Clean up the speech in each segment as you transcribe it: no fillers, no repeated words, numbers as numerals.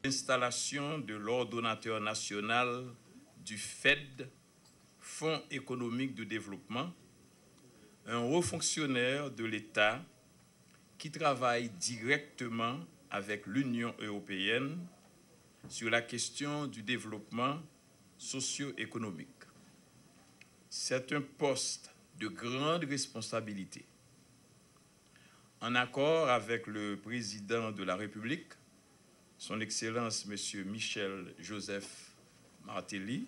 L'installation de l'ordonnateur national du FED, Fonds économique de développement, un haut fonctionnaire de l'État qui travaille directement avec l'Union européenne sur la question du développement socio-économique. C'est un poste de grande responsabilité. En accord avec le président de la République, Son Excellence M. Michel Joseph Martelly,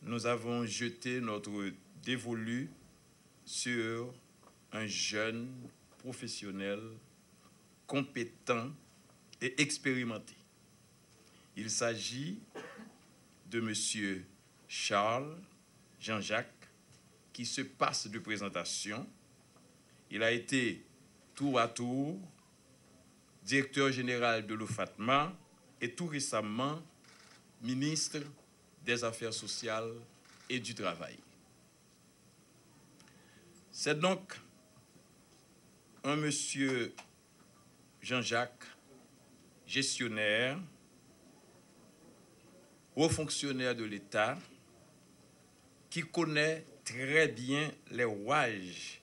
nous avons jeté notre dévolu sur un jeune professionnel compétent et expérimenté. Il s'agit de M. Charles Jean-Jacques, qui se passe de présentation. Il a été tour à tour directeur général de l'OFATMA et tout récemment ministre des Affaires sociales et du Travail. C'est donc un monsieur Jean-Jacques, gestionnaire, haut fonctionnaire de l'État, qui connaît très bien les rouages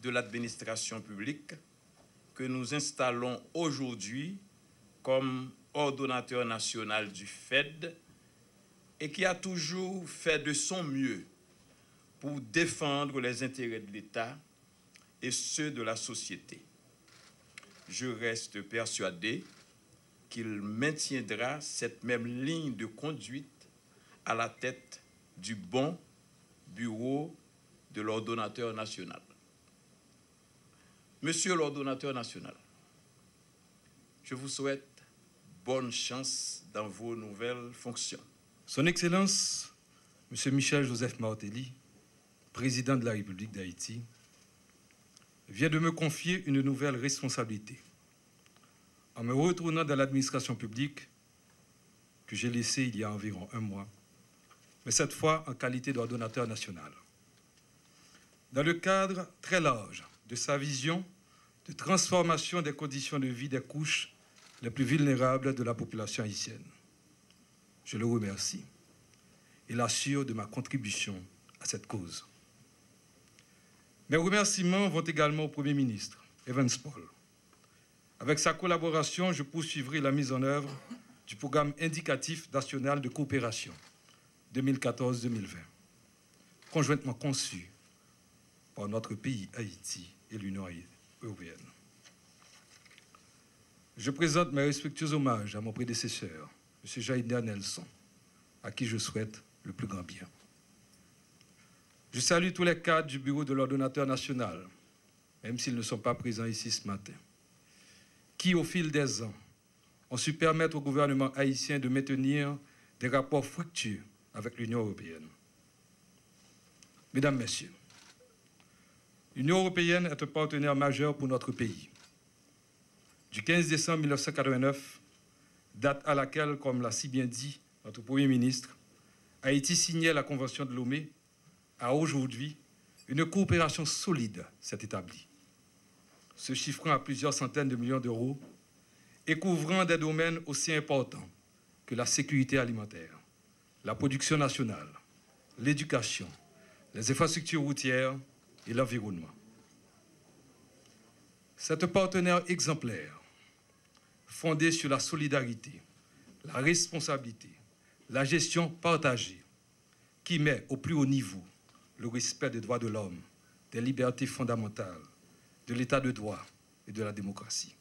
de l'administration publique que nous installons aujourd'hui comme ordonnateur national du FED et qui a toujours fait de son mieux pour défendre les intérêts de l'État et ceux de la société. Je reste persuadé qu'il maintiendra cette même ligne de conduite à la tête du bon bureau de l'ordonnateur national. Monsieur l'ordonnateur national, je vous souhaite bonne chance dans vos nouvelles fonctions. Son Excellence, Monsieur Michel Joseph Martelly, président de la République d'Haïti, vient de me confier une nouvelle responsabilité en me retournant dans l'administration publique que j'ai laissée il y a environ un mois, mais cette fois en qualité d'ordonnateur national. Dans le cadre très large de sa vision de transformation des conditions de vie des couches les plus vulnérables de la population haïtienne. Je le remercie et l'assure de ma contribution à cette cause. Mes remerciements vont également au Premier ministre, Evans Paul. Avec sa collaboration, je poursuivrai la mise en œuvre du programme indicatif national de coopération 2014-2020, conjointement conçu par notre pays Haïti et l'Union européenne. Je présente mes respectueux hommages à mon prédécesseur, M. Jaïda Nelson, à qui je souhaite le plus grand bien. Je salue tous les cadres du bureau de l'ordonnateur national, même s'ils ne sont pas présents ici ce matin, qui, au fil des ans, ont su permettre au gouvernement haïtien de maintenir des rapports fructueux avec l'Union européenne. Mesdames, Messieurs, l'Union européenne est un partenaire majeur pour notre pays. Du 15 décembre 1989, date à laquelle, comme l'a si bien dit notre Premier ministre, Haïti signait la Convention de Lomé, à aujourd'hui, une coopération solide s'est établie, se chiffrant à plusieurs centaines de millions d'euros et couvrant des domaines aussi importants que la sécurité alimentaire, la production nationale, l'éducation, les infrastructures routières et l'environnement. C'est un partenaire exemplaire, fondé sur la solidarité, la responsabilité, la gestion partagée, qui met au plus haut niveau le respect des droits de l'homme, des libertés fondamentales, de l'état de droit et de la démocratie.